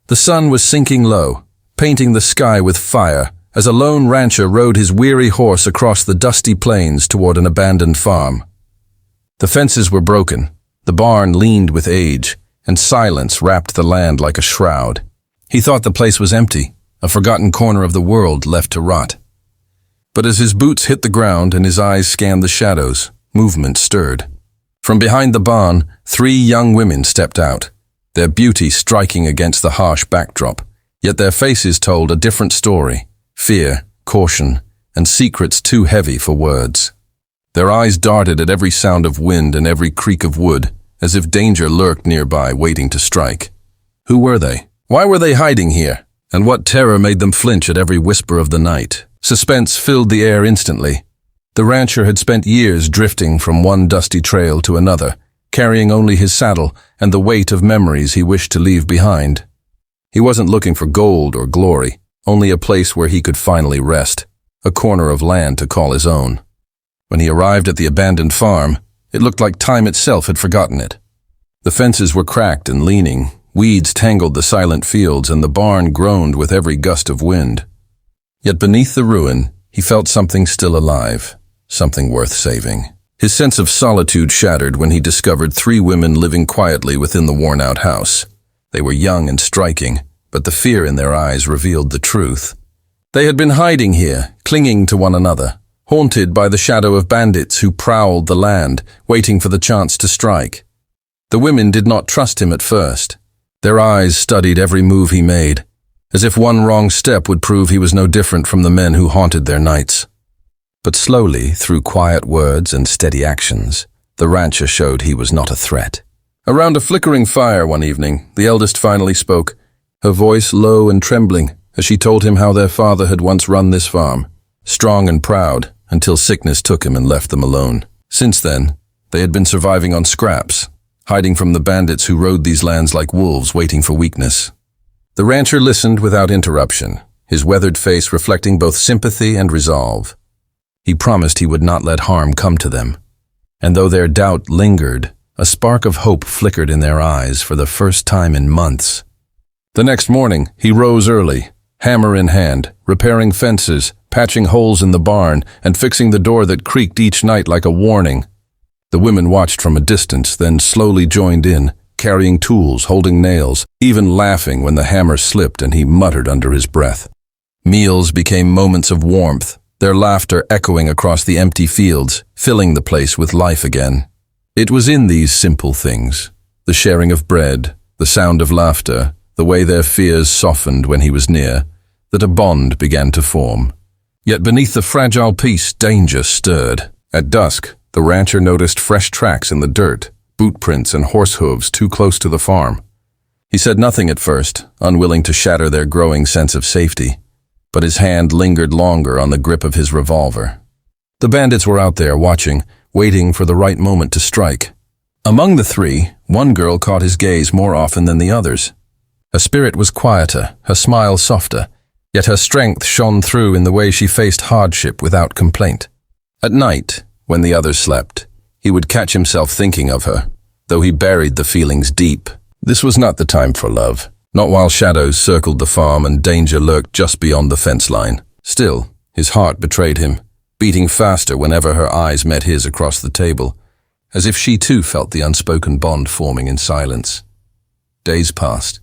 The sun was sinking low, painting the sky with fire, as a lone rancher rode his weary horse across the dusty plains toward an abandoned farm. The fences were broken, the barn leaned with age, and silence wrapped the land like a shroud. He thought the place was empty, a forgotten corner of the world left to rot. But as his boots hit the ground and his eyes scanned the shadows, movement stirred. From behind the barn, 3 young women stepped out, their beauty striking against the harsh backdrop, yet their faces told a different story: fear, caution, and secrets too heavy for words. Their eyes darted at every sound of wind and every creak of wood, as if danger lurked nearby, waiting to strike. Who were they? Why were they hiding here? And what terror made them flinch at every whisper of the night? Suspense filled the air instantly. The rancher had spent years drifting from one dusty trail to another, carrying only his saddle and the weight of memories he wished to leave behind. He wasn't looking for gold or glory, only a place where he could finally rest, a corner of land to call his own. When he arrived at the abandoned farm, it looked like time itself had forgotten it. The fences were cracked and leaning, weeds tangled the silent fields, and the barn groaned with every gust of wind. Yet beneath the ruin, he felt something still alive, something worth saving. His sense of solitude shattered when he discovered 3 women living quietly within the worn-out house. They were young and striking, but the fear in their eyes revealed the truth. They had been hiding here, clinging to one another, haunted by the shadow of bandits who prowled the land, waiting for the chance to strike. The women did not trust him at first. Their eyes studied every move he made, as if one wrong step would prove he was no different from the men who haunted their nights. But slowly, through quiet words and steady actions, the rancher showed he was not a threat. Around a flickering fire one evening, the eldest finally spoke, her voice low and trembling, as she told him how their father had once run this farm, strong and proud, until sickness took him and left them alone. Since then, they had been surviving on scraps, hiding from the bandits who rode these lands like wolves waiting for weakness. The rancher listened without interruption, his weathered face reflecting both sympathy and resolve. He promised he would not let harm come to them. And though their doubt lingered, a spark of hope flickered in their eyes for the first time in months. The next morning, he rose early, hammer in hand, repairing fences, patching holes in the barn, and fixing the door that creaked each night like a warning. The women watched from a distance, then slowly joined in, carrying tools, holding nails, even laughing when the hammer slipped and he muttered under his breath. Meals became moments of warmth, their laughter echoing across the empty fields, filling the place with life again. It was in these simple things, the sharing of bread, the sound of laughter, the way their fears softened when he was near, that a bond began to form. Yet beneath the fragile peace, danger stirred. At dusk, the rancher noticed fresh tracks in the dirt, boot prints and horse hooves too close to the farm. He said nothing at first, unwilling to shatter their growing sense of safety, but his hand lingered longer on the grip of his revolver. The bandits were out there watching, waiting for the right moment to strike. Among the 3, one girl caught his gaze more often than the others. Her spirit was quieter, her smile softer, yet her strength shone through in the way she faced hardship without complaint. At night, when the others slept, he would catch himself thinking of her, though he buried the feelings deep. This was not the time for love, not while shadows circled the farm and danger lurked just beyond the fence line. Still, his heart betrayed him, beating faster whenever her eyes met his across the table, as if she too felt the unspoken bond forming in silence. Days passed,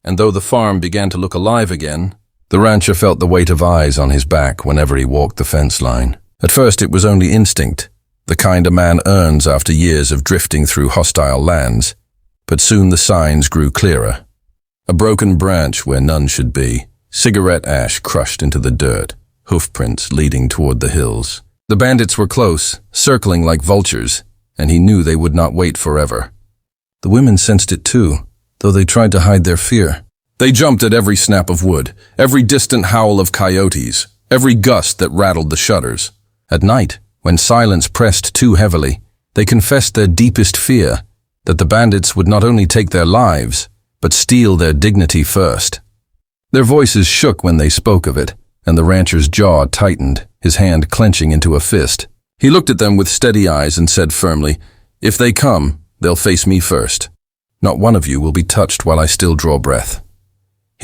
and though the farm began to look alive again, the rancher felt the weight of eyes on his back whenever he walked the fence line. At first it was only instinct, the kind a man earns after years of drifting through hostile lands, but soon the signs grew clearer. A broken branch where none should be, cigarette ash crushed into the dirt, hoofprints leading toward the hills. The bandits were close, circling like vultures, and he knew they would not wait forever. The women sensed it too, though they tried to hide their fear. They jumped at every snap of wood, every distant howl of coyotes, every gust that rattled the shutters. At night, when silence pressed too heavily, they confessed their deepest fear, that the bandits would not only take their lives, but steal their dignity first. Their voices shook when they spoke of it, and the rancher's jaw tightened, his hand clenching into a fist. He looked at them with steady eyes and said firmly, "If they come, they'll face me first. Not one of you will be touched while I still draw breath."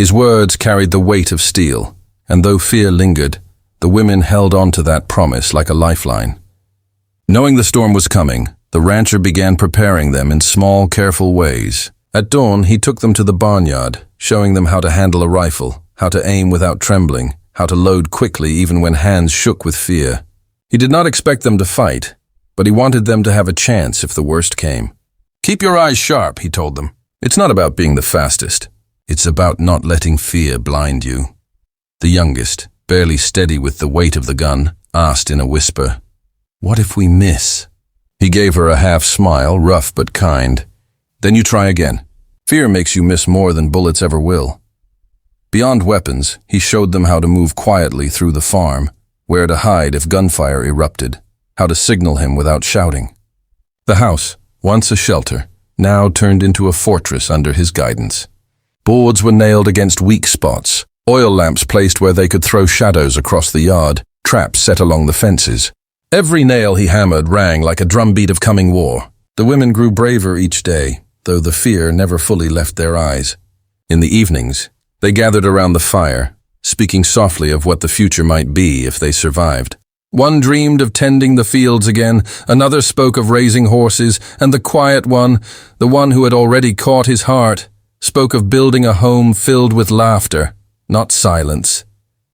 His words carried the weight of steel, and though fear lingered, the women held on to that promise like a lifeline. Knowing the storm was coming, the rancher began preparing them in small, careful ways. At dawn, he took them to the barnyard, showing them how to handle a rifle, how to aim without trembling, how to load quickly even when hands shook with fear. He did not expect them to fight, but he wanted them to have a chance if the worst came. "Keep your eyes sharp," he told them. "It's not about being the fastest. It's about not letting fear blind you." The youngest, barely steady with the weight of the gun, asked in a whisper, "What if we miss?" He gave her a half-smile, rough but kind. "Then you try again. Fear makes you miss more than bullets ever will." Beyond weapons, he showed them how to move quietly through the farm, where to hide if gunfire erupted, how to signal him without shouting. The house, once a shelter, now turned into a fortress under his guidance. Boards were nailed against weak spots, oil lamps placed where they could throw shadows across the yard, traps set along the fences. Every nail he hammered rang like a drumbeat of coming war. The women grew braver each day, though the fear never fully left their eyes. In the evenings, they gathered around the fire, speaking softly of what the future might be if they survived. One dreamed of tending the fields again, another spoke of raising horses, and the quiet one, the one who had already caught his heart, spoke of building a home filled with laughter, not silence.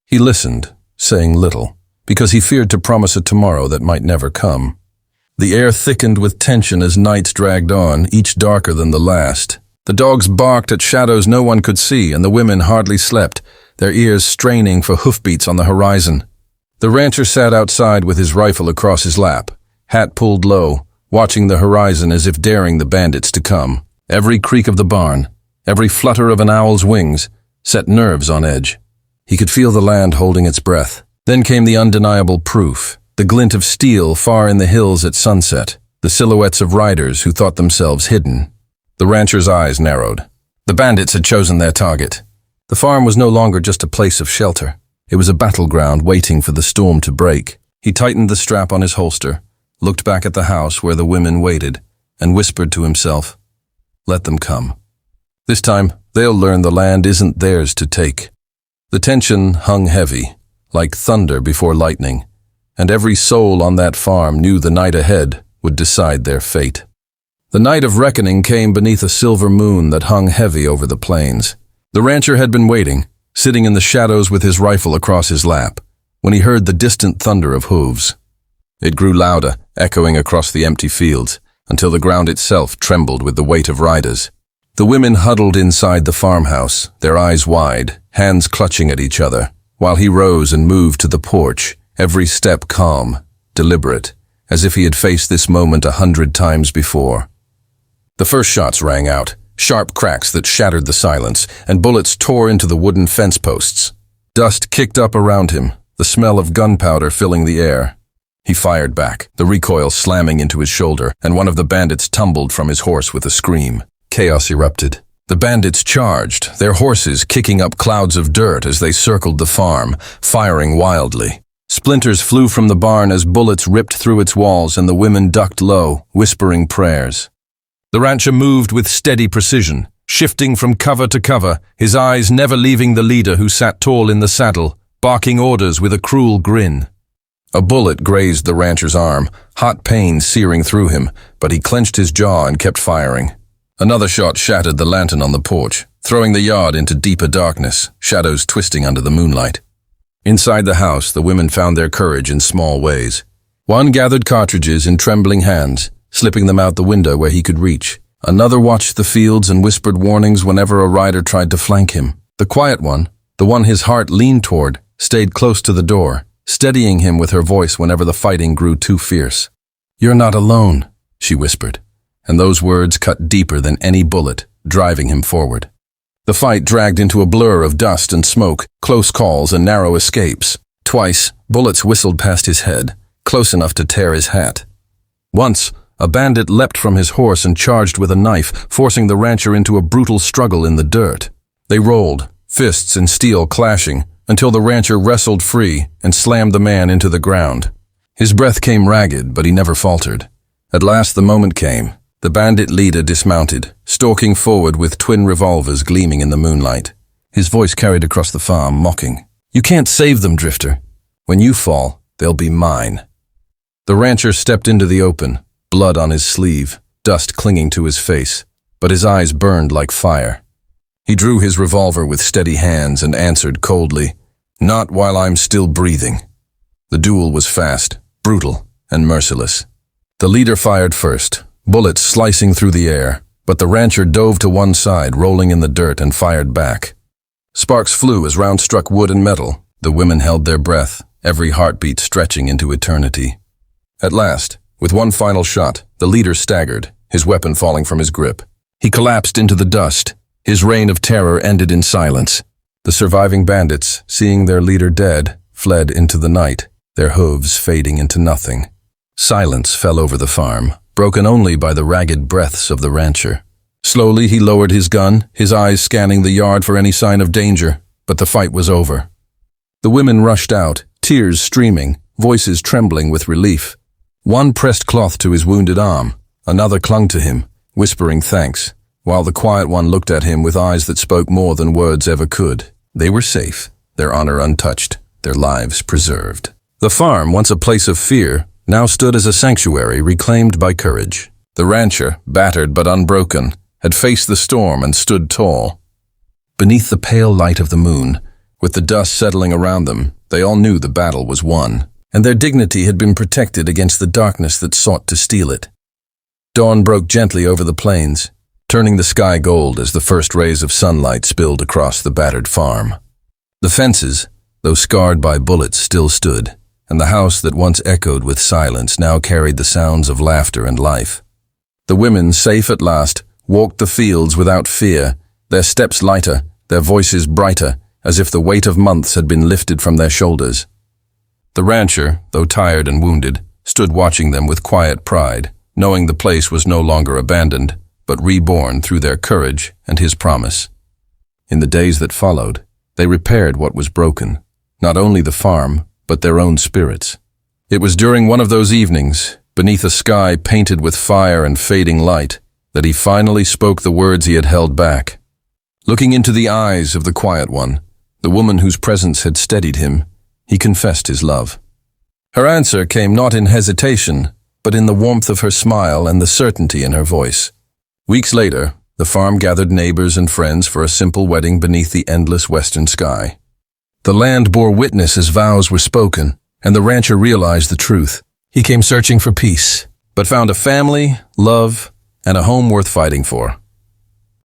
He listened, saying little, because he feared to promise a tomorrow that might never come. The air thickened with tension as nights dragged on, each darker than the last. The dogs barked at shadows no one could see, and the women hardly slept, their ears straining for hoofbeats on the horizon. The rancher sat outside with his rifle across his lap, hat pulled low, watching the horizon as if daring the bandits to come. Every creak of the barn, every flutter of an owl's wings, set nerves on edge. He could feel the land holding its breath. Then came the undeniable proof, the glint of steel far in the hills at sunset, the silhouettes of riders who thought themselves hidden. The rancher's eyes narrowed. The bandits had chosen their target. The farm was no longer just a place of shelter. It was a battleground waiting for the storm to break. He tightened the strap on his holster, looked back at the house where the women waited, and whispered to himself, "Let them come. This time, they'll learn the land isn't theirs to take." The tension hung heavy, like thunder before lightning, and every soul on that farm knew the night ahead would decide their fate. The night of reckoning came beneath a silver moon that hung heavy over the plains. The rancher had been waiting, sitting in the shadows with his rifle across his lap, when he heard the distant thunder of hooves. It grew louder, echoing across the empty fields, until the ground itself trembled with the weight of riders. The women huddled inside the farmhouse, their eyes wide, hands clutching at each other, while he rose and moved to the porch, every step calm, deliberate, as if he had faced this moment 100 times before. The first shots rang out, sharp cracks that shattered the silence, and bullets tore into the wooden fence posts. Dust kicked up around him, the smell of gunpowder filling the air. He fired back, the recoil slamming into his shoulder, and one of the bandits tumbled from his horse with a scream. Chaos erupted. The bandits charged, their horses kicking up clouds of dirt as they circled the farm, firing wildly. Splinters flew from the barn as bullets ripped through its walls, and the women ducked low, whispering prayers. The rancher moved with steady precision, shifting from cover to cover, his eyes never leaving the leader who sat tall in the saddle, barking orders with a cruel grin. A bullet grazed the rancher's arm, hot pain searing through him, but he clenched his jaw and kept firing. Another shot shattered the lantern on the porch, throwing the yard into deeper darkness, shadows twisting under the moonlight. Inside the house, the women found their courage in small ways. One gathered cartridges in trembling hands, slipping them out the window where he could reach. Another watched the fields and whispered warnings whenever a rider tried to flank him. The quiet one, the one his heart leaned toward, stayed close to the door, steadying him with her voice whenever the fighting grew too fierce. "You're not alone," she whispered, and those words cut deeper than any bullet, driving him forward. The fight dragged into a blur of dust and smoke, close calls and narrow escapes. Twice, bullets whistled past his head, close enough to tear his hat. Once, a bandit leapt from his horse and charged with a knife, forcing the rancher into a brutal struggle in the dirt. They rolled, fists and steel clashing, until the rancher wrestled free and slammed the man into the ground. His breath came ragged, but he never faltered. At last the moment came. The bandit leader dismounted, stalking forward with twin revolvers gleaming in the moonlight. His voice carried across the farm, mocking. "You can't save them, Drifter. When you fall, they'll be mine." The rancher stepped into the open, blood on his sleeve, dust clinging to his face, but his eyes burned like fire. He drew his revolver with steady hands and answered coldly, "Not while I'm still breathing." The duel was fast, brutal, and merciless. The leader fired first, bullets slicing through the air, but the rancher dove to one side, rolling in the dirt, and fired back. Sparks flew as rounds struck wood and metal. The women held their breath, every heartbeat stretching into eternity. At last, with one final shot, the leader staggered, his weapon falling from his grip. He collapsed into the dust. His reign of terror ended in silence. The surviving bandits, seeing their leader dead, fled into the night, their hooves fading into nothing. Silence fell over the farm, broken only by the ragged breaths of the rancher. Slowly he lowered his gun, his eyes scanning the yard for any sign of danger, but the fight was over. The women rushed out, tears streaming, voices trembling with relief. One pressed cloth to his wounded arm, another clung to him, whispering thanks, while the quiet one looked at him with eyes that spoke more than words ever could. They were safe, their honor untouched, their lives preserved. The farm, once a place of fear, now stood as a sanctuary reclaimed by courage. The rancher, battered but unbroken, had faced the storm and stood tall. Beneath the pale light of the moon, with the dust settling around them, they all knew the battle was won, and their dignity had been protected against the darkness that sought to steal it. Dawn broke gently over the plains, turning the sky gold as the first rays of sunlight spilled across the battered farm. The fences, though scarred by bullets, still stood, and the house that once echoed with silence now carried the sounds of laughter and life. The women, safe at last, walked the fields without fear, their steps lighter, their voices brighter, as if the weight of months had been lifted from their shoulders. The rancher, though tired and wounded, stood watching them with quiet pride, knowing the place was no longer abandoned, but reborn through their courage and his promise. In the days that followed, they repaired what was broken, not only the farm, but their own spirits. It was during one of those evenings, beneath a sky painted with fire and fading light, that he finally spoke the words he had held back. Looking into the eyes of the quiet one, the woman whose presence had steadied him, he confessed his love. Her answer came not in hesitation, but in the warmth of her smile and the certainty in her voice. Weeks later, the farm gathered neighbors and friends for a simple wedding beneath the endless western sky. The land bore witness as vows were spoken, and the rancher realized the truth. He came searching for peace, but found a family, love, and a home worth fighting for.